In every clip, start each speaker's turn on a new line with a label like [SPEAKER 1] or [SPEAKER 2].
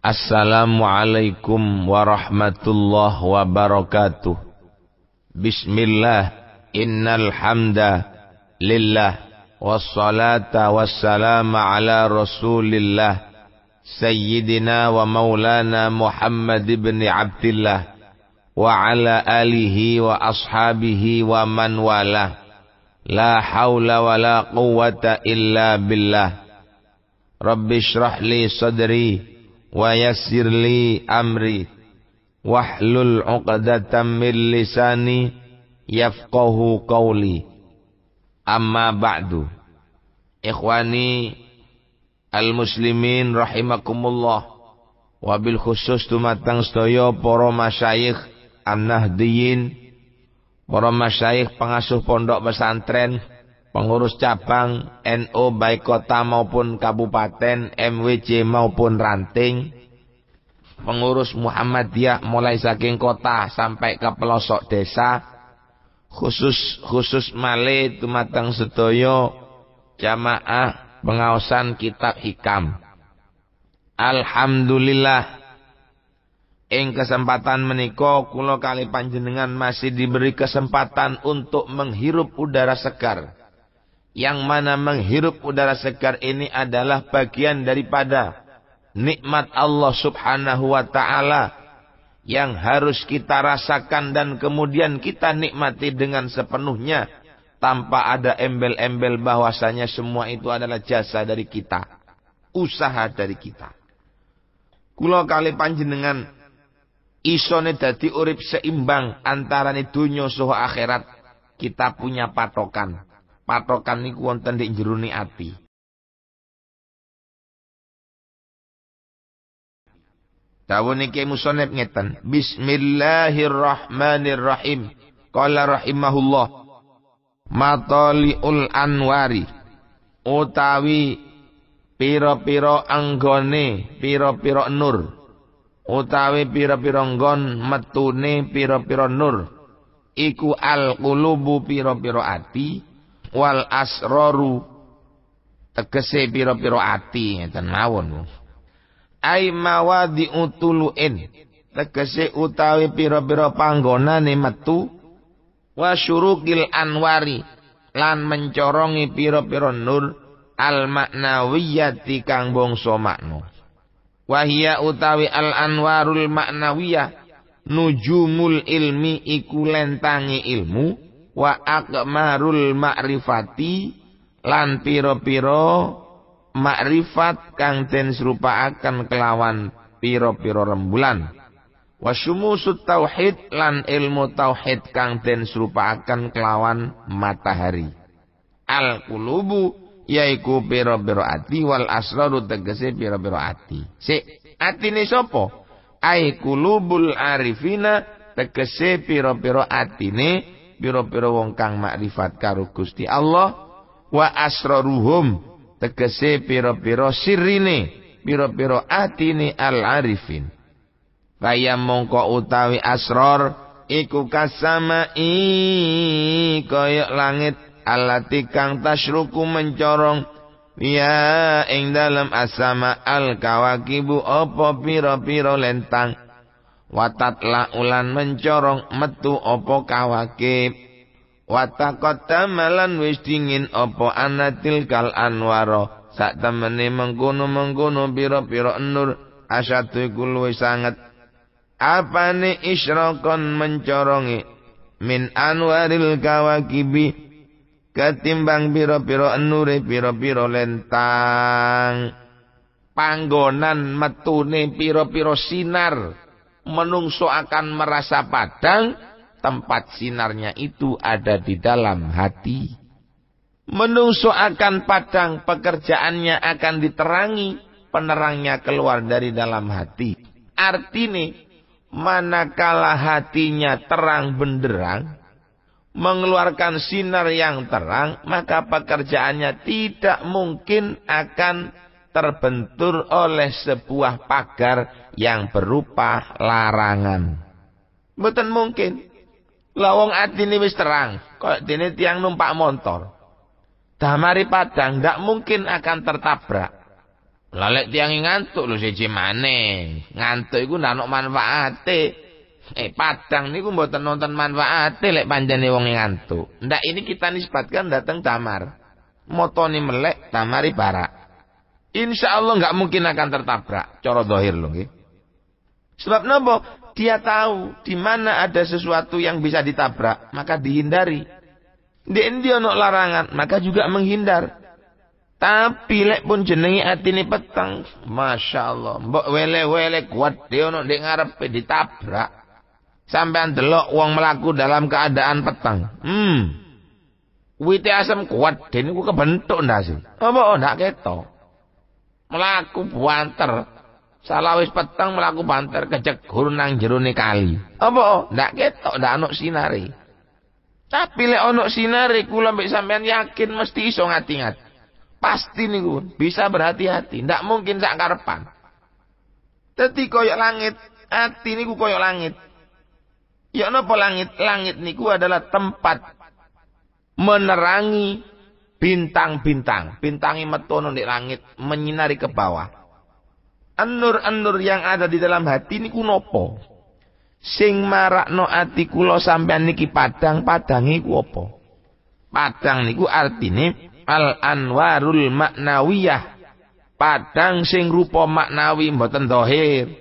[SPEAKER 1] Assalamualaikum warahmatullahi wabarakatuh. Bismillah, innal hamda lillah, wassalata wassalamu ala rasulillah, sayyidina wa maulana Muhammad ibn Abdillah, wa ala alihi wa ashabihi wa man wala. La hawla wa la quwwata illa billah. Rabbi shrah li sadri wa yassir li amri wahlul 'uqdatam min lisani yafqahu qawli. Amma ba'du. Ikhwani al-muslimin rahimakumullah, wabil khusus dumateng sedaya para masyayikh an-nahdhiyin, para masyayikh pengasuh pondok pesantren, pengurus cabang NU baik kota maupun kabupaten, MWJ maupun ranting, pengurus Muhammadiyah mulai saking kota sampai ke pelosok desa, khusus malih dumateng sedaya jamaah pengaosan kitab hikam. Alhamdulillah, ing kesempatan menika kula kali panjenengan masih diberi kesempatan untuk menghirup udara segar. Yang mana menghirup udara segar ini adalah bagian daripada nikmat Allah subhanahu wa ta'ala yang harus kita rasakan dan kemudian kita nikmati dengan sepenuhnya tanpa ada embel-embel bahwasanya semua itu adalah jasa dari kita, usaha dari kita. Kula kali panjenengan isone dadi urip seimbang antarane dunya saha akhirat, kita punya patokan. Patokan niku wonten ing jerone ati. Dawuh niki musannif ngeten, Bismillahirrahmanirrahim. Qala rahimahullah, mataliul anwari, utawi pira-pira anggone pira-pira nur, utawi pira-pira nggon metune pira-pira nur, iku al-qulubu pira-pira ati, wal asroru tegese pira-pira ati ngeten mawon. Ai mawadi utuluin tegese utawi pira-pira panggonane metu, wa syurukil anwari lan mencorongi pira-pira nur al maknawiyati kang bangsa makna. Wa hiya utawi al anwarul maknawiyah nujumul ilmi iku lentangi ilmu, wa akmarul ma'rifati lan pira-pira makrifat kang den serupaaken kelawan pira-pira rembulan, wa syumusut tauhid lan ilmu tauhid kang den serupaaken kelawan matahari. Al qulubu yaiku pira-pira ati, wal asraru tegese pira-pira ati. Atine sapa? Ai qulubul arifina tegese pira-pira atine pira-pira wong kang makrifat karo Gusti Allah, wa asraruhum tegese pira-pira sirine pira-pira atine al-arifin. Kaya mongko utawi asrar iku kasamai kaya langit alati kang tasyruku mencorong ya ing dalam asama al-kawakibu apa pira-pira lentang, watatla ulan mencorong metu apa kawakib, wataqaddamalan wis dingin apa anatil kal anwaro sak temene mengkono-mengkono pira-pira nur asyadu iku luwih sanget apane isyraqon mencorongi min anwaril kawakibi ketimbang pira-pira nure pira-pira lentang. Panggonan metune pira-pira sinar menungso akan merasa padang, tempat sinarnya itu ada di dalam hati. Menungso akan padang, pekerjaannya akan diterangi, penerangnya keluar dari dalam hati. Artinya, manakala hatinya terang benderang, mengeluarkan sinar yang terang, maka pekerjaannya tidak mungkin akan terbentur oleh sebuah pagar yang berupa larangan. Mboten mungkin. Lawang atine wis terang, kok dene tiang numpak motor. Damari padang ndak mungkin akan tertabrak. Lalek tiang ngantuk lho siji maneh. Ngantuk iku ndak ono manfaate. Padang niku mboten nonton manfaate lek panjene wong ngantuk. Ndak ini kita nisbatkan datang tamar. Motone melek tamari barak. Insyaallah enggak mungkin akan tertabrak cara zahir lho nggih. Sebab napa? Dia tahu di mana ada sesuatu yang bisa ditabrak, maka dihindari. Dia ono larangan, maka juga menghindar. Tapi lek pun jenengi atine peteng, masyaallah, mbok wele-wele kuat dia ono ndek ngarepe ditabrak. Sampean delok wong melaku dalam keadaan peteng. Wite asem kuat dene ku kebentuk ndak sih? Apa ndak ketok. Melaku banter. Salah wis peteng melaku banter kejegur nang jerone kali. Apa ndak ketok ndak ono sinare. Tapi lek ono sinare kula mbek sampean yakin mesti iso ngati-ngati. Pasti niku bisa berhati-hati, ndak mungkin sak karepan. Dadi koyok langit, ati niku koyok langit. Ya napa langit? Langit niku adalah tempat menerangi bintang-bintang. Bintangi metu ndek langit menyinari ke bawah. An-nur yang ada di dalam hati niku nopo? Sing marakno ati kula sampean niki padang-padange ku apa? Padang niku artine al-anwarul maknawiyah. Padang sing rupa maknawi mboten zahir.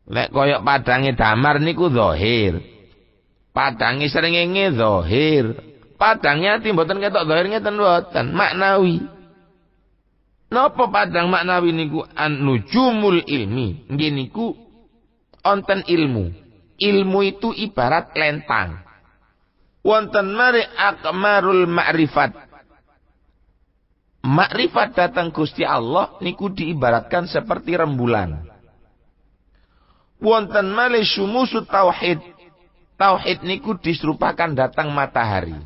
[SPEAKER 1] Lek koyok padange damar niku zahir. Padange srengenge zahir. Padange ati mboten ketok zahir ngeten mboten, maknawi. Napa padang maknawi niku an-nujumul ilmi. Nggih niku onten ilmu. Ilmu itu ibarat lentang. Wonten mari akmarul ma'rifat. Makrifat datang Gusti Allah niku diibaratkan seperti rembulan. Wonten malih syumusut tauhid. Tauhid niku diserupakan datang matahari.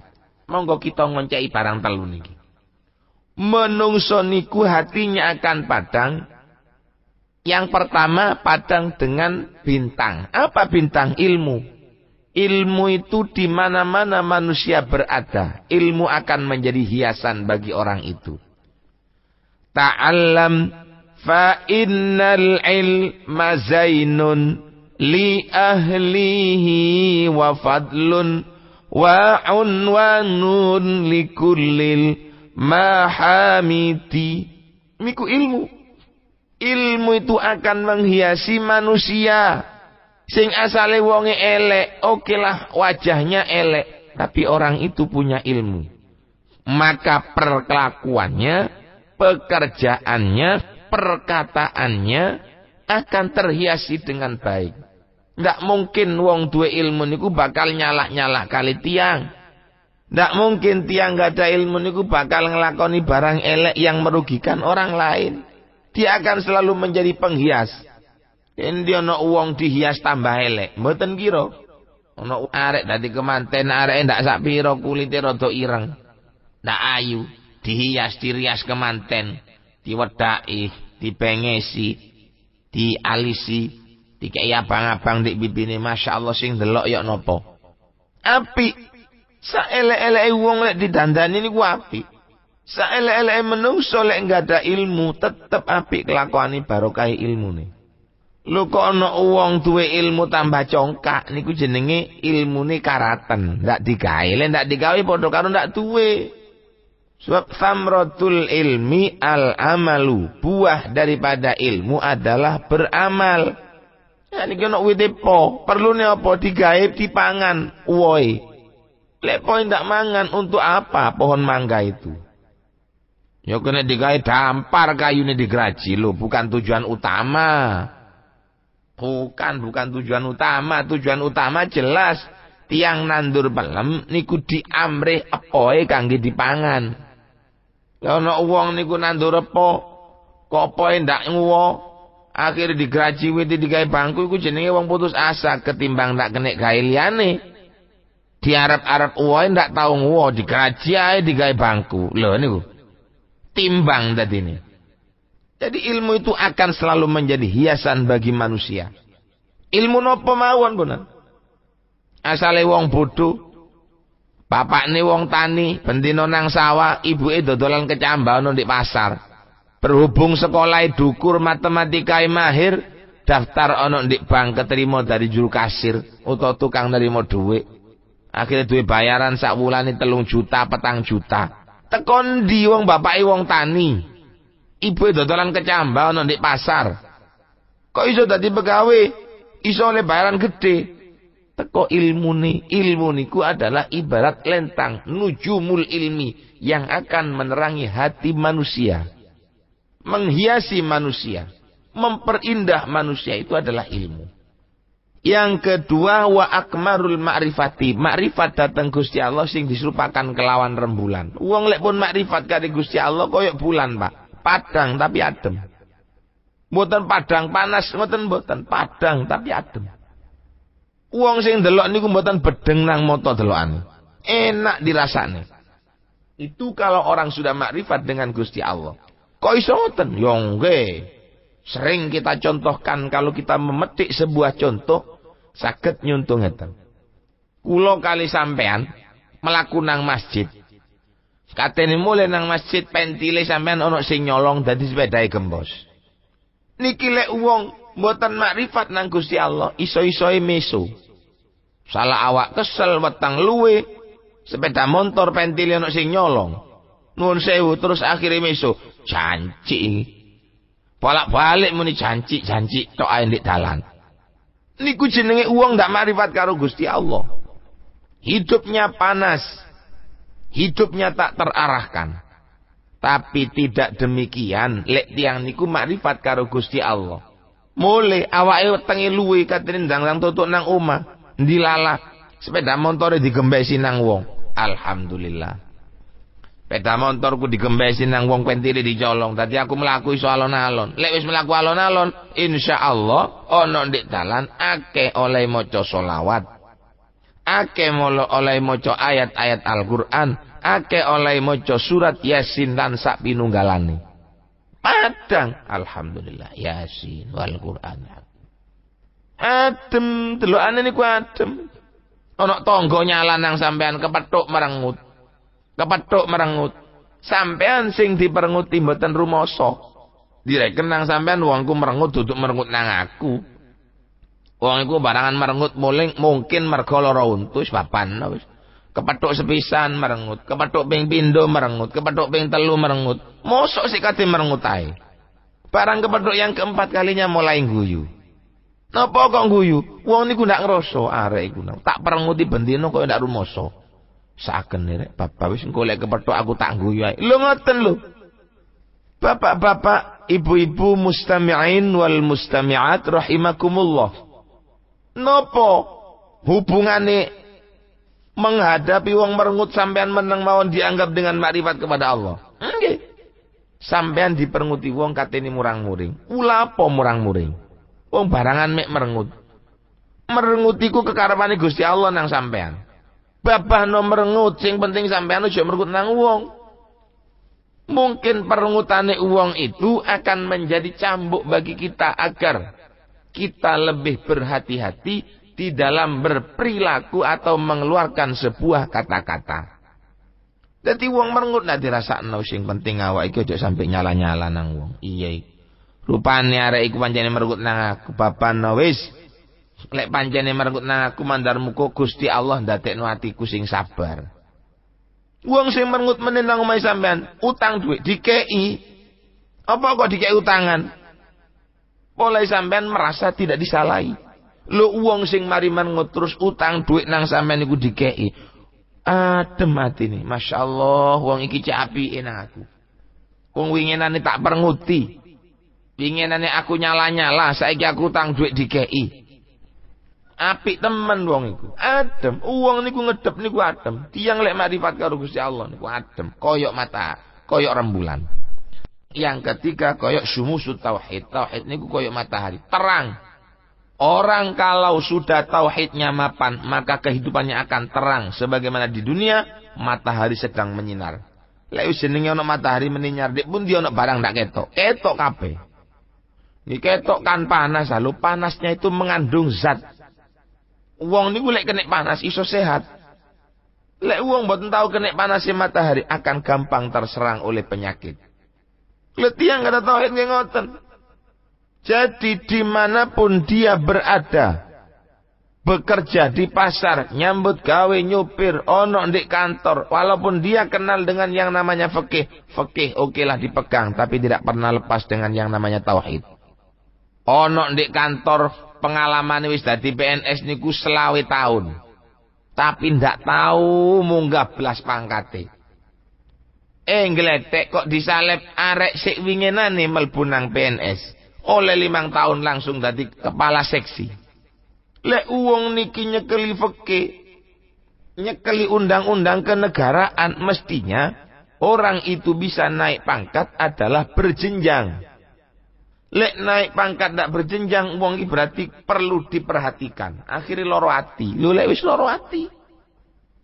[SPEAKER 1] Monggo kita ngonceki barang telu niki. Menungso niku hatinya akan padang. Yang pertama padang dengan bintang. Apa bintang? Ilmu. Ilmu itu di mana-mana manusia berada. Ilmu akan menjadi hiasan bagi orang itu. Ta'allam fa innal ilma zainun li ahlihi wa fadlun wa unwanun li kullil mahamiti. Miku ilmu. Ilmu itu akan menghiasi manusia. Sing asale wonge elek, okelah wajahnya elek, tapi orang itu punya ilmu. Maka perkelakuannya, pekerjaannya, perkataannya akan terhiasi dengan baik. Ndak mungkin wong duwe ilmu niku bakal nyalak-nyalak kali tiang. Ndak mungkin tiang gak ada ilmu niku bakal ngelakoni barang elek yang merugikan orang lain. Dia akan selalu menjadi penghias. Endi ana wong dihias tambah elek, mboten kira. Ana arek dadi kemanten, areke ndak sak pira kulite rada ireng. Ndak ayu, dihias dirias kemanten, diwedaki, dipengesi, dialisi, dikei abang-abang dik bibine, masyaallah sing delok ya napa. Apik. Saelek-eleke wong lek didandani niku apik. Saelek-eleke menungso lek enggak ada ilmu, tetep apik kelakuane barokah ilmune. Lho kok ana wong duwe ilmu tambah congkak niku jenenge ilmune karaten, ndak digawe. Lek ndak digawe padha karo ndak duwe. Sebab samratul ilmi al-amalu, buah daripada ilmu adalah beramal. Ya niki ana wite po, perlune apa digawe dipangan uwoe. Lek poin ndak mangan untuk apa pohon mangga itu? Ya kena digawe dampar kayune digraji lho, bukan tujuan utama. Bukan tujuan utama. Tujuan utama jelas tiang nandur pelem niku diamrih epoe kangge dipangan. Ya ana wong niku nandur epo kok epoe ndak nguwo, akhire digraji wit digawe bangku iku jenenge wong putus asa ketimbang ndak kenek gawe liyane. Diarep-arep uwoe ndak tau nguwo, digraji ae digawe bangku. Lho niku. Timbang dadine. Jadi ilmu itu akan selalu menjadi hiasan bagi manusia. Ilmu napa mawon punan. Asale wong bodho, bapakne wong tani, bendina nang sawah, ibuke dodolan kecambah ana ndek pasar. Berhubung sekolah dukur matematika mahir, daftar ono ndik bank keterima dari juru kasir utawa tukang nerima dhuwit. Akhirnya duwe bayaran sak wulane 3 juta, 4 juta. Tekon ndi wong bapake wong tani. Ibu dodolan kecambah ono ndik pasar. Kok iso dadi pegawe? Iso oleh bayaran gede. Teko ilmu niku adalah ibarat lentang nujumul ilmi yang akan menerangi hati manusia, menghiasi manusia, memperindah manusia. Itu adalah ilmu. Yang kedua, wa akmarul ma'rifati, makrifat dateng Gusti Allah sing diserupakan kelawan rembulan. Wong lek pun makrifat karo Gusti Allah koyok bulan, Pak, padang tapi adem. Mboten padang panas, mboten padang tapi adem. Wong sing delok niku mboten bedeng nang mata delokane. Enak dirasane. Itu kalau orang sudah makrifat dengan Gusti Allah. Kok iso ngoten? Yo nggih. Sering kita contohkan kalau kita memetik sebuah contoh saged nyuntung ngeten. Kula kali sampean mlaku nang masjid. Katene mulai nang masjid pentile sampean ana sing nyolong dadi sepedahe gembos. Niki lek wong mboten makrifat nang Gusti Allah, iso-isoe meso. Salah awak kesel wetang luwe, sepeda motor pentile ana sing nyolong. Nuwun sewu terus akhire meso, janji. Bolak-balik muni janji tok ae ndek dalan. Niku jenenge wong ndak makrifat karo Gusti Allah. Hidupnya panas. Hidupnya tak terarahkan. Tapi tidak demikian lek tiyang niku makrifat karo Gusti Allah. Mulai awake wetenge luwe katene ndang-ndang tutuk nang omah, ndilalah sepeda montore digembesi nang wong. Alhamdulillah. Sepeda motorku digembesi nang wong pentile dicolong. Dadi aku mlaku iso alon-alon. Lek wis mlaku alon-alon, insyaallah ana ndek dalan akeh oleh maca selawat. Akeh oleh maca ayat-ayat Al-Qur'an, akeh oleh maca surat Yasin lan sak pinunggalane. Padang, alhamdulillah, Yasin wal Qur'an. Adem, delokane niku adem. Ana tangga nyala nang sampean kepethuk merengut. Kepethuk merengut. Sampean sing diperenguti mboten rumasa. Direken nang sampean wongku merengut duduk merengut nang aku. Wong iku barangan merengut mungkin mergo lara untu wis papan wis. Kepethuk sepisan merengut, kepethuk ping pindho merengut, kepethuk ping telu merengut. Mosok sik kate merengut ae. Barang kepethuk yang keempat kalinya mulai guyu. Napa kok guyu? Wong niku ndak ngrasa arek iku tak perenguti bendino kok ndak rumoso. Saken rek bapak wis engko lek kepethuk aku tak guyu ae. Lho ngoten lho. Bapak-bapak, ibu-ibu mustami'in wal mustami'at rahimakumullah. Nopo hubungane menghadapi wong merengut sampean meneng mawon dianggap dengan makrifat kepada Allah? Nggih. Sampean diperenguti wong katene murang-muring. Ula apa murang-muring? Wong barangan mek merengut. Merengut iku kekarepane Gusti Allah nang sampean. Babah no merengut, sing penting sampean aja merengut nang wong. Mungkin perengutane wong itu akan menjadi cambuk bagi kita agar kita lebih berhati-hati di dalam berperilaku atau mengeluarkan sebuah kata-kata. Dadi wong merengut ndak dirasakno, sing penting awak iki aja sampe nyala-nyala nang wong. Iya. Rupane arek iku pancene merengut nang aku, babano wis. Lek pancene merengut nang aku mandar muga Gusti Allah ndadekno atiku sing sabar. Wong sing merengut meneh nang omahe sampean, utang dhuwit dikei. Apa kok dikei utangan? Oleh sampean merasa tidak disalahi. Lho wong sing mari merengut terus utang dhuwit nang sampean niku dikei. Adem atine. Masyaallah wong iki cek apike nang aku. Wong winginane tak perenguti. Winginane aku nyala-nyala, saiki aku utang dhuwit dikei. Apik temen wong iku. Adem. Wong niku ngedep niku adem. Tiyang lek makrifat karo Gusti Allah niku adem. Koyok mata, koyok rembulan. Yang ketiga koyok syumusut tauhid. Tauhid niku koyok matahari, terang. Orang kalau sudah tauhidnya mapan, maka kehidupannya akan terang. Sebagaimana di dunia matahari sedang menyinar. Lek wis jenenge ana matahari menyinar, dik pun dia ana barang ndak ketok. Ketok kabeh. Iki ketok kan panas, lho panasnya itu mengandung zat. Wong niku lek kena panas iso sehat. Lek wong mboten tahu kena panasnya matahari akan gampang terserang oleh penyakit. Letiang kada tauhid nggih ngoten. Jadi dimanapun dia berada, bekerja di pasar, nyambut gawe, nyupir, ono di kantor, walaupun dia kenal dengan yang namanya fikih, okelah dipegang, tapi tidak pernah lepas dengan yang namanya tauhid. Ono di kantor pengalaman wis dadi PNS niku 20 tahun, tapi ndak tahu munggah belas pangkate. Ngletek kok disalep arek sik winginane mlebu nang PNS. Oleh 5 tahun langsung dadi kepala seksi. Lek uang niki nyekeli fikih, nyekeli undang-undang kenegaraan, mestinya orang itu bisa naik pangkat adalah berjenjang. Lek naik pangkat tidak berjenjang, uang ini berarti perlu diperhatikan. Akhirnya loro ati. Lho lek wis loro ati,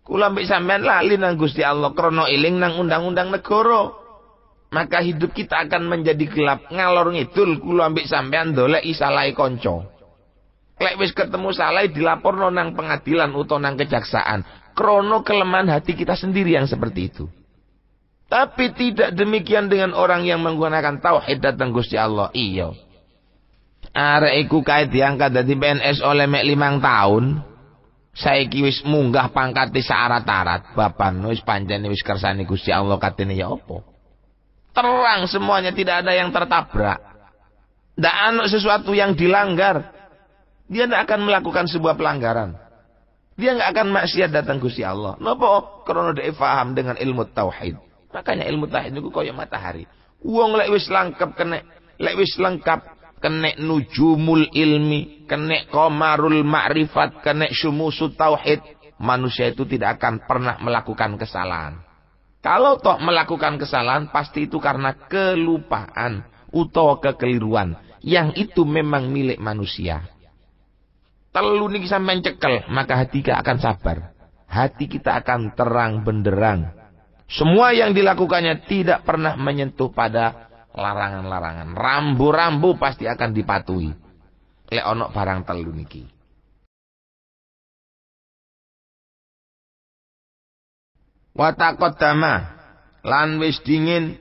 [SPEAKER 1] kula mbek sampean lali nang Gusti Allah krana eling nang undang-undang negara. Maka hidup kita akan menjadi gelap, ngalor ngidul kula ambek sampean doleki salahe kanca. Lek wis ketemu salah dilaporno nang pengadilan utawa nang kejaksaan. Krono kelemahan hati kita sendiri yang seperti itu. Tapi tidak demikian dengan orang yang menggunakan tauhid datang Gusti Allah. Iya. Arek iku kae diangkat dadi PNS oleh mek 5 tahun. Saiki wis munggah pangkate saarat-arat. Bapan wis pancene wis kersane Gusti Allah katene ya apa? Terang semuanya, tidak ada yang tertabrak. Tidak ada sesuatu yang dilanggar. Dia tidak akan melakukan sebuah pelanggaran. Dia tidak akan maksiat datang Gusti Allah. Napa? Karena dia faham dengan ilmu tauhid. Makanya ilmu tauhid itu kaya matahari. Wong lek wis lengkap, kena nujumul ilmi, kena qamarul ma'rifat, kena syumusut tauhid, manusia itu tidak akan pernah melakukan kesalahan. Kalau toh melakukan kesalahan, pasti itu karena kelupaan utawa kekeliruan. Yang itu memang milik manusia. Telu niki sampean cekel, maka hati kita akan sabar. Hati kita akan terang benderang. Semua yang dilakukannya tidak pernah menyentuh pada larangan-larangan. Rambu-rambu pasti akan dipatuhi. Lek ono barang telu niki. Wataqaddama lan wis dingin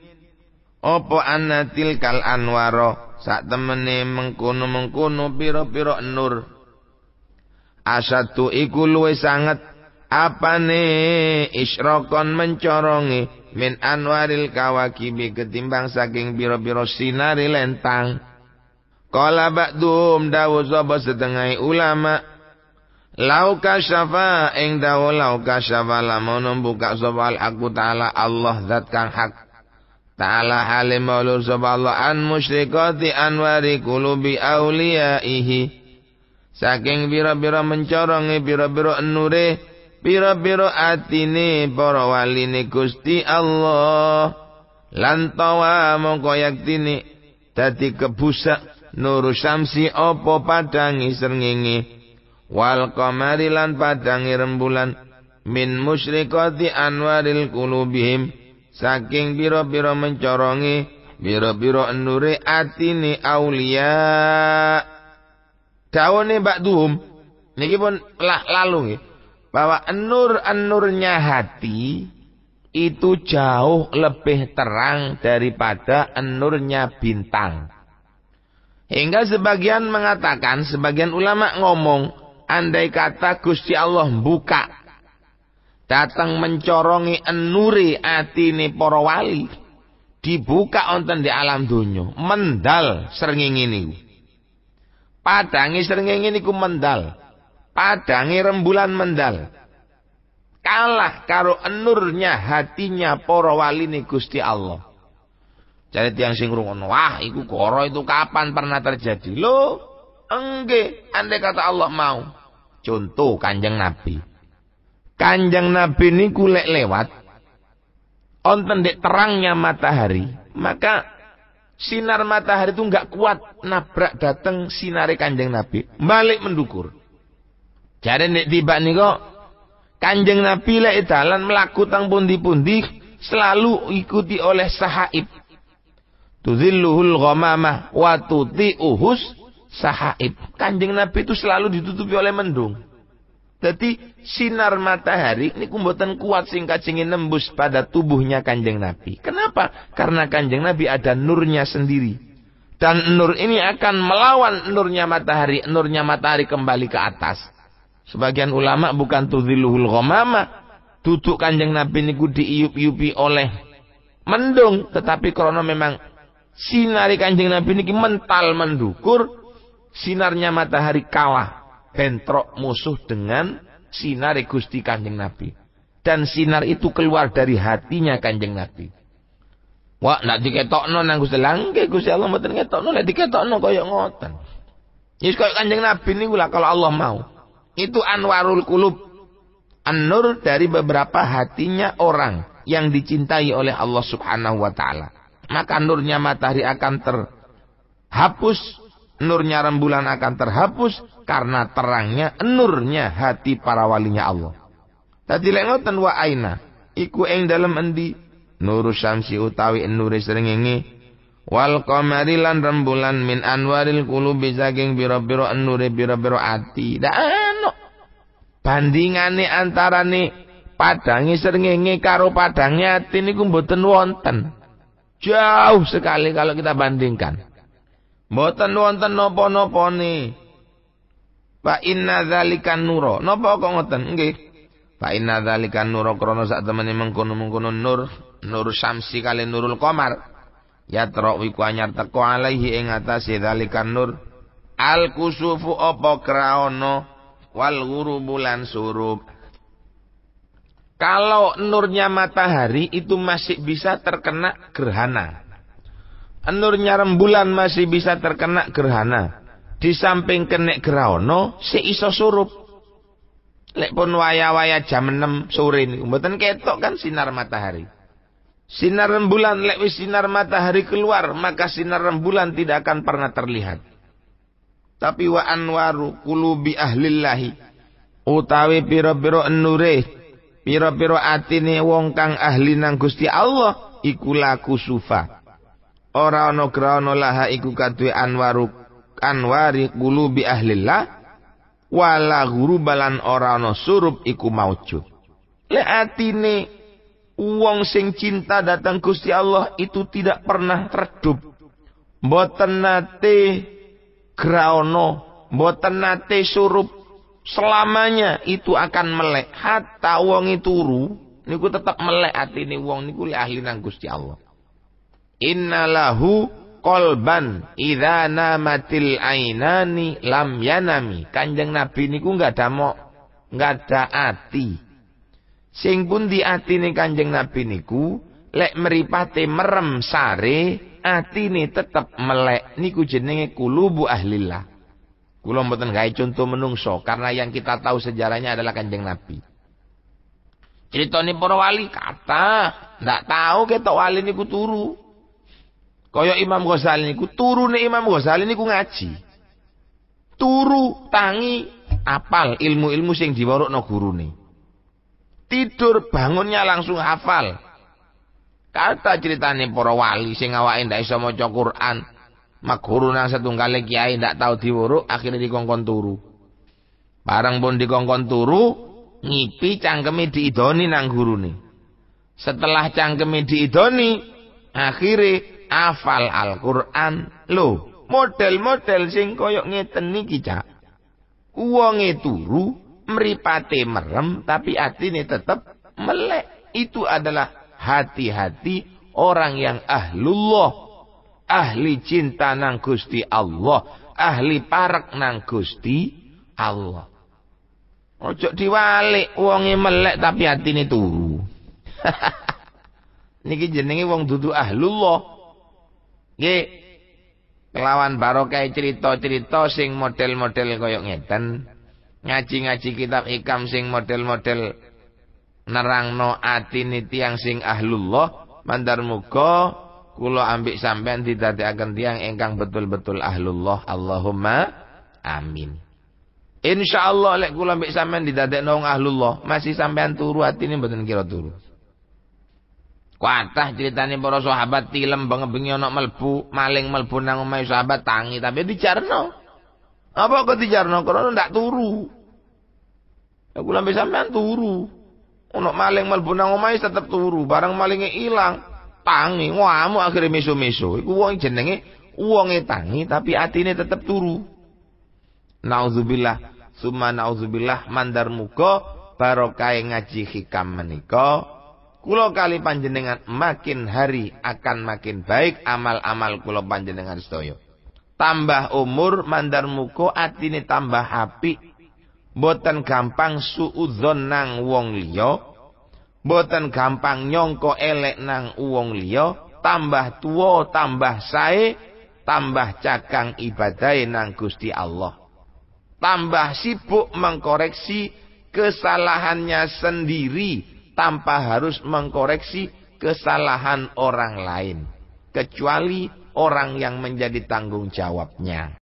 [SPEAKER 1] apa anatil kal anwaro sak temene mengkono pira-pira nur asatu iku luwih sanget apane isyraqon mencorongi min anwaril kawakibi ketimbang saking pira-pira sinari lentang. Qala ba'dhum dawu sapa setengah ulama lau kasyafa ing dawu lau kasyafa lamun buka sapa al-haqu ta'ala Allah zat kang hak ta'ala halim maulur sapa Allah an musyrikati anwari qulubi auliyaihi saking bira-bira mencorongi bira-bira nure bira-bira atine para waline Gusti Allah lan tawa mongko yaktine dadi kebusak nuru syamsi apa padangi srengenge wal qamari lan padangi rembulan min musyrikati anwaril qulubihim saking bira-bira mencorongi bira-bira nure atine aulia. Dawone ba'dhum niki pun lalu nggih bahwa nurnya hati itu jauh lebih terang daripada nurnya bintang. Hingga sebagian mengatakan, sebagian ulama ngomong, andai kata Gusti Allah buka, datang mencorongi enuri atine para wali, dibuka onten di alam dunya, mendal srengenge niku. Padangi srengenge niku mendal, padangi rembulan mendal. Kalah karo enurnya hatinya para wali ni Gusti Allah. Jadi tiang sing ngrungokno, wah iku koro itu kapan pernah terjadi? Loh, enggak, andai kata Allah mau. Contoh Kanjeng Nabi. Kanjeng Nabi niku lek lewat onten dek terangnya matahari, maka sinar matahari itu enggak kuat nabrak dateng sinare Kanjeng Nabi, balik mendukur. Jadi nek tiba niku Kanjeng Nabi lek dalan mlaku tang pundi-pundi selalu ikuti oleh sahaib. Tuzilluhul ghamamah wa tuti'uhus sahaib. Kanjeng Nabi itu selalu ditutupi oleh mendung. Jadi sinar matahari ini mboten kuat sing kajengin nembus pada tubuhnya Kanjeng Nabi. Kenapa? Karena Kanjeng Nabi ada nurnya sendiri. Dan nur ini akan melawan nurnya matahari. Nurnya matahari kembali ke atas. Sebagian ulama bukan tudhiluhul ghamama. Duduk Kanjeng Nabi niku diiup-iupi oleh mendung. Tetapi karena memang sinari Kanjeng Nabi niki mental mendukur. Sinarnya matahari kalah. Bentrok musuh dengan sinar Gusti Kanjeng Nabi. Dan sinar itu keluar dari hatinya Kanjeng Nabi. Wah, nak diketokno nang Gusti Allah, nggih Gusti Allah mboten ngetokno, nek diketokno kaya ngoten. Wis kaya Kanjeng Nabi niku lah kalau Allah mau. Itu anwarul qulub. An-nur dari beberapa hatinya orang yang dicintai oleh Allah Subhanahu wa taala. Maka nurnya matahari akan terhapus, nurnya rembulan akan terhapus karena terangnya nurnya hati para walinya Allah. Tadi lek ngoten wa aina iku ing dalem endi nuru syamsi utawi nuri srengenge wal qamari lan rembulan min anwaril qulubi saking bira-bira nure bira-bira ati. Dak ono bandingane antarane padange srengenge karo padange ati niku mboten wonten. Jauh sekali kalau kita bandingkan. Mboten wonten napa-napane. Fa inna dzalikan nura. Napa kok ngoten? Nggih. Fa inna dzalikan nura krana sak temene mengkono-mengkono nur syamsi kali nurul qamar. Ya trawi ku anyar teko alaihi ing atase dzalikan nur. Al kusufu apa kraono wal ghurubu lan surub. Kalau nurnya matahari itu masih bisa terkena gerhana. Nurnya rembulan masih bisa terkena gerhana. Di samping kena gerhana, si iso surup. Lek pun waya-waya jam 6 sore ini, mboten ketok kan sinar matahari. Sinar rembulan, lek wis sinar matahari keluar, maka sinar rembulan tidak akan pernah terlihat. Tapi wa anwaru qulubi ahlillahi, utawi pira-pira nure, pira-pira atine wong kang ahli nang Gusti Allah, iku laku sufa. Ora ana grana laha iku kadue anwari qulubi ahlillah wala gurubalan ora ana surup iku maujud. Lek atine wong sing cinta datang Gusti Allah itu tidak pernah redup. Mboten nate grana, mboten nate surup, selamanya itu akan melek. Hatta wong itu turu niku tetap melek atine wong niku lek ahli nang Gusti Allah. Innalahu qalban idza namatil ainani lam yanami. Kanjeng Nabi niku enggak ada ati. Sing pun di atine Kanjeng Nabi niku lek mripate merem sare, atine tetep melek. Niku jenenge qulubu ahlillah. Kula mboten gawe contoh menungso karena yang kita tahu sejarahnya adalah Kanjeng Nabi. Critane para wali kata, ndak tahu ketok wali niku turu. Kaya Imam Ghazali niku turune Imam Ghazali niku ngaji. Turu tangi apal ilmu-ilmu sing diwarukno gurune. Tidur bangunnya langsung hafal. Kata ceritane para wali sing awake ndak iso maca Quran, mak guru nang setunggale kiai ndak tau diwuruk, akhirnya dikongkon turu. Bareng pun dikongkon turu, ngipi cangkeme diidoni nang gurune. Setelah cangkeme diidoni, akhirnya hafal Al-Quran. Loh, model-model sing koyok ngeten niki Cak. Wonge turu, mripate merem tapi atine tetep melek. Itu adalah hati-hati orang yang ahlullah, ahli cinta nang Gusti Allah, ahli parek nang Gusti Allah. Ojo diwalik wonge melek tapi atine turu. Niki jenenge wong dudu ahlullah. Nggih, kelawan barokah cerita-cerita sing model-model koyok ngeten, ngaji-ngaji kitab hikam sing model-model nerangno atine tiyang sing ahlullah, mandar muga kula ambik sampean didadekaken tiyang ingkang betul-betul ahlullah. Allahumma amin. Insyaallah lek kula ambik sampean didadekno wong ahlullah, masih sampean turu atine mboten kira turu. Kuatah ceritane para sahabat tilem bengi ana melbu, maling melbu nang omahe sahabat tangi tapi dijarno. Apa kok dijarno? Karena ndak turu. Kula mbek sampean turu. Ono maling mlebu nang omahe tetep turu, barang malinge ilang, tangi, ngamuk akhire meso-meso. Iku wong jenenge wonge tangi tapi atine tetep turu. Nauzubillah, summa nauzubillah, mandar muga barokah ngaji hikam menika kula kali panjenengan makin hari akan makin baik amal-amal kula panjenengan sedaya. Tambah umur mandar muga atine tambah apik. Boten gampang suudzon nang wong liya, boten gampang nyongko elek nang wong liya, tambah tuwa tambah sae, tambah cakang ibadahe nang Gusti Allah. Tambah sibuk mengkoreksi kesalahannya sendiri tanpa harus mengkoreksi kesalahan orang lain, kecuali orang yang menjadi tanggung jawabnya.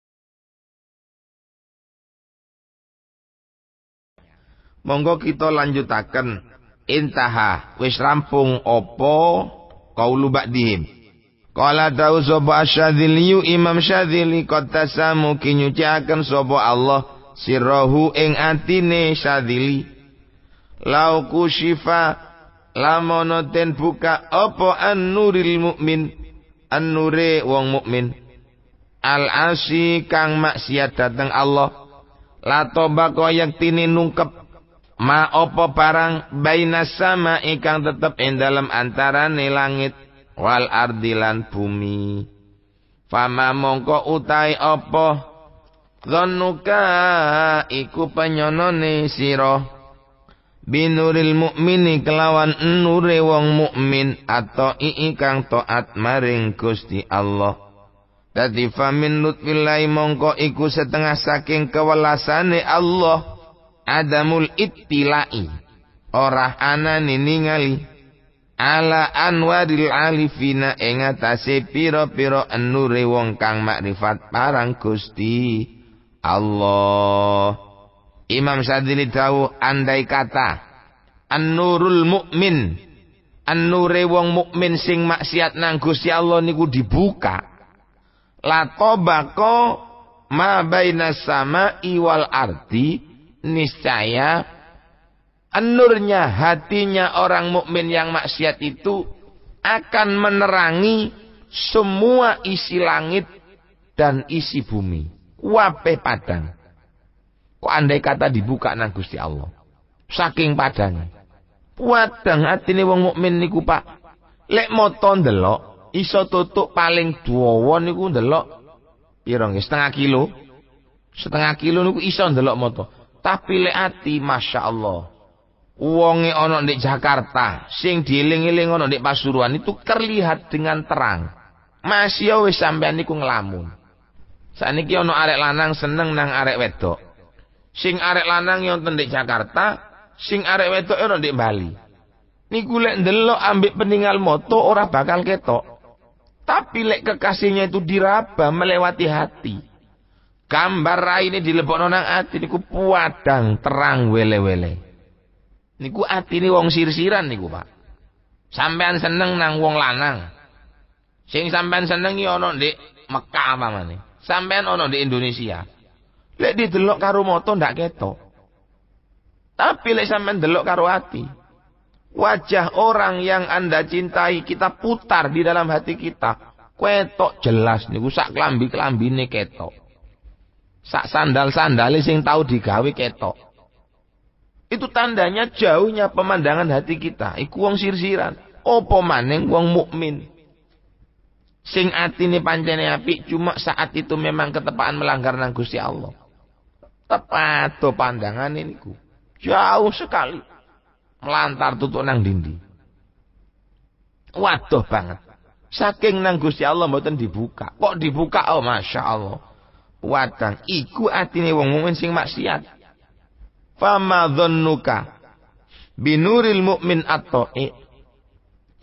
[SPEAKER 1] Monggo kita lanjutaken. Intaha wis rampung apa qaulu ba'dihim. Qala dawu sapa Asyadzili, Imam Syadzili, qad tasamu kinyucaken sapa Allah sirrahu ing atine Syadzili. Lau kusyifa lamono den buka apa an-nuril mukmin, an-nure wong mukmin, al-asi kang maksiat dateng Allah, la toba koyak tini nungkep ma opo barang bainas sama ikang tetep ing dalem antarane langit wal ardilan bumi. Fama mongko utai opo dhannuka iku penyonone sira binuril mukmini kelawan nure wong mukmin atau ikang taat maring Gusti Allah. Dadi famin lutfillahi mongko iku setengah saking kewelasane Allah adamul ittilai ora anane ningali ala anwaril alifina ing atase pira-pira enure wong kang makrifat parang Gusti Allah. Imam Syadzili dawuh andai kata an-nurul mukmin, an-nure wong mukmin sing maksiat nang Gusti Allah niku dibuka, la tobako ma bainas sama'i wal ardi, niscaya an-nurnya hatinya orang mukmin yang maksiat itu akan menerangi semua isi langit dan isi bumi. Wape padang. Kok andai kata dibuka nang Gusti Allah. Saking padang. Padang atine wong mukmin niku Pak. Lek moto ndelok iso tutuk paling dawa niku ndelok pira nggih setengah kilo. Setengah kilo niku iso ndelok moto. Tapi lek ati Masya Allah, wonge ana ndek Jakarta, sing dieling-eling ana ndek Pasuruan itu terlihat dengan terang. Masih wis sampean niku ngelamun. Sakniki ana arek lanang seneng nang arek wedok. Sing arek lanang yo ndek Jakarta, sing arek wedok ana ndek Bali. Niku lek ndelok ambek peninggal moto ora bakal ketok. Tapi lek kekasihnya itu diraba melewati hati. Gambar raine dilebokno nang ati niku puadang terang wele-wele. Niku atine wong sir-siran niku, Pak. Sampean seneng nang wong lanang. Sing sampean seneng iki ana ndek Mekah pamane. Sampean ana ndek Indonesia. Lek didelok karo mata ndak ketok. Tapi lek sampean delok karo ati, wajah orang yang Anda cintai kita putar di dalam hati kita. Ketok jelas niku sak klambi-klambine ketok. Sak sandal-sandale sing tau digawe ketok. Itu tandanya jauhnya pemandangan hati kita. Iku wong sir-siran. Apa maning wong mukmin. Sing atine pancene apik cuma saat itu memang ketepaan melanggar nang Gusti Allah. Tepat to pandangane niku. Jauh sekali. Melantar tutuk nang dindi. Waduh banget. Saking nang Gusti Allah mboten dibuka. Kok dibuka? Oh Masya Allah. Wadang iku atine wong mukmin sing maksiat. Fama dhannuka binuril mukmin at-ta'i.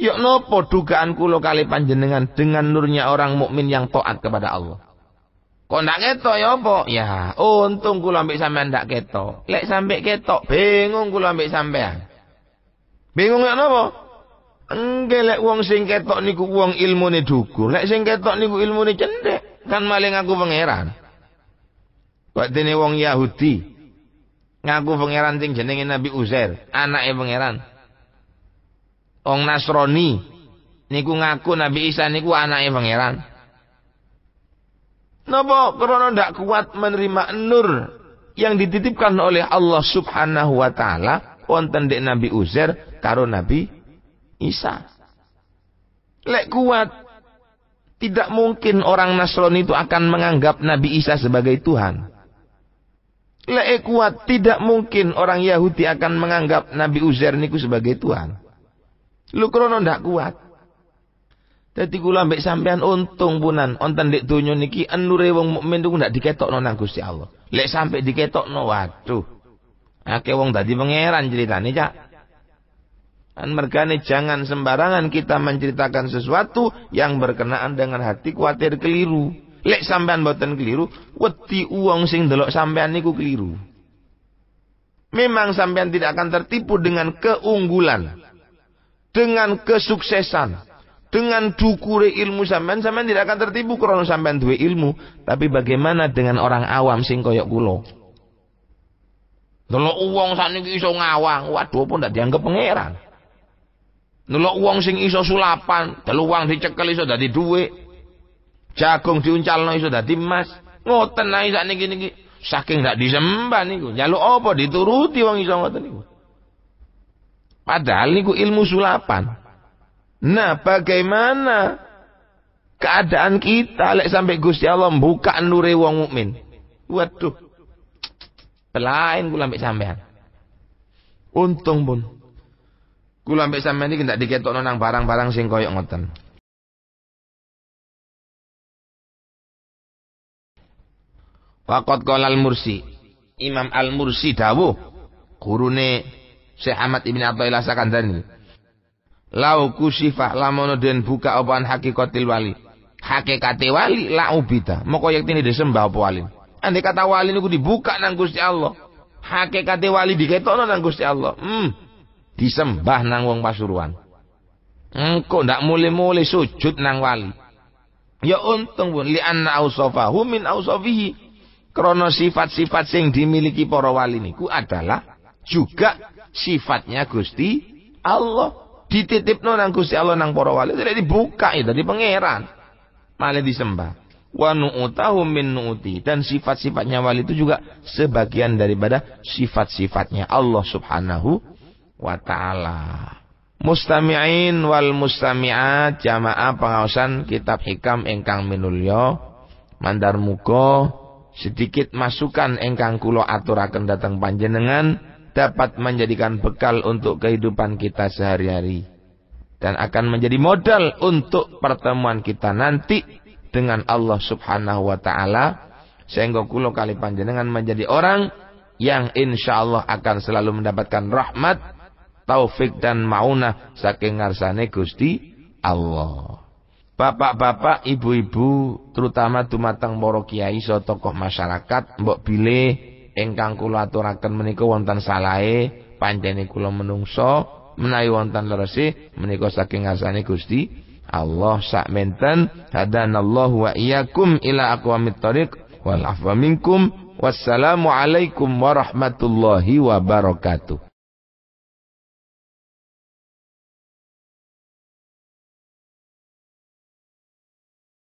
[SPEAKER 1] Yok nopo dugaan kula kali panjenengan dengan nurnya orang mukmin yang taat kepada Allah. Kok ndak ketok ya apa? Ya, untung kula ambek sampean ndak ketok. Lek sampe ketok bingung kula ambek sampean. Bingung ya napa? Engge lek wong sing ketok niku wong ilmune dhukur. Lek sing ketok niku ilmune cendhek, kan maling aku pangeran. Kok dene wong Yahudi ngaku pangeran sing jenenge Nabi Uzair, anake pangeran. Wong Nasrani niku ngaku Nabi Isa niku anake pangeran. Napa? Karena ndak kuat menerima nur yang dititipkan oleh Allah Subhanahu wa taala wonten dek Nabi Uzair karo Nabi Isa. Lek kuat, tidak mungkin orang Nasrani itu akan menganggap Nabi Isa sebagai Tuhan. Lek kuat, tidak mungkin orang Yahudi akan menganggap Nabi Uzair niku sebagai Tuhan. Lu krono ndak kuat. Dadi kula mbek sampean untung punan wonten ndek donya niki enure wong mukmin niku ndak diketokno nang Gusti Allah. Lek sampe diketokno, waduh. Akeh wong dadi pangeran ceritane, Cak. Kan mergane jangan sembarangan kita menceritakan sesuatu yang berkenaan dengan hati kuatir keliru. Lek sampean mboten keliru, wedi wong sing delok sampean niku keliru. Memang sampean tidak akan tertipu dengan keunggulan, dengan kesuksesan, dengan dukure ilmu sampean tidak akan tertipu karena sampean duwe ilmu. Tapi bagaimana dengan orang awam sing koyok kula? Delok wong sakniki iso ngawang, waduh pun ndak dianggap pangeran. Delok wong sing iso sulapan, deluwang dicekel iso dadi dhuwit. Jagung diuncalno iso dadi emas. Ngoten ae sakniki niki. Saking ndak disembah niku. Njaluk apa dituruti wong iso ngoten niku. Padahal niku ilmu sulapan. Nah, bagaimana keadaan kita lek sampai Gusti Allah membuka nure wong mukmin? Waduh. Pelain kula mbek sampean. Untung pun kula mbek sampean iki ndak diketokno nang barang-barang sing koyo ngoten. Waqat qala al-Mursi, Imam Al-Mursi dawuh, gurune Syekh Ahmad Ibn Athaillah Sakandani. Lau kusifah lamono den buka apaan hakikatil wali. Hakikate wali la ubida. Moko yektine disembah apa wali. Andai kata wali niku dibuka nang Gusti Allah. Hakikate wali diketokno nang Gusti Allah. Disembah nang wong Pasuruan. Engko ndak mule-mule sujud nang wali. Ya untung pun li anna ausafahu min ausafihi. Krana sifat-sifat sing dimiliki para wali niku adalah juga sifatnya Gusti Allah. Dititipno nang Gusti Allah nang para wali tidak dibuka itu di pangeran malah disembah. Wa nu'tahu min nu'ti, dan sifat-sifatnya wali itu juga sebagian daripada sifat-sifatnya Allah Subhanahu wa taala. Mustami'in wal mustami'at, jamaah pengaosan kitab hikam ingkang minulya, mandar muga sedikit masukan ingkang kula aturaken dhateng panjenengan dapat menjadikan bekal untuk kehidupan kita sehari-hari dan akan menjadi modal untuk pertemuan kita nanti dengan Allah Subhanahu wa taala, sehingga kula kali panjenengan menjadi orang yang insyaallah akan selalu mendapatkan rahmat, taufik dan maunah saking ngarsane Gusti Allah. Bapak-bapak, ibu-ibu, terutama dumateng para kiai saha tokoh masyarakat, mbok bilih ingkang kula aturaken menika wonten salahe, pancene kula menungso, menawi wonten leresih menika saking ngarsane Gusti Allah. Sakmenten hadanallahu wa iyyakum ila aqwamit thoriq wal afwa minkum. Wassalamu alaikum warahmatullahi wabarakatuh.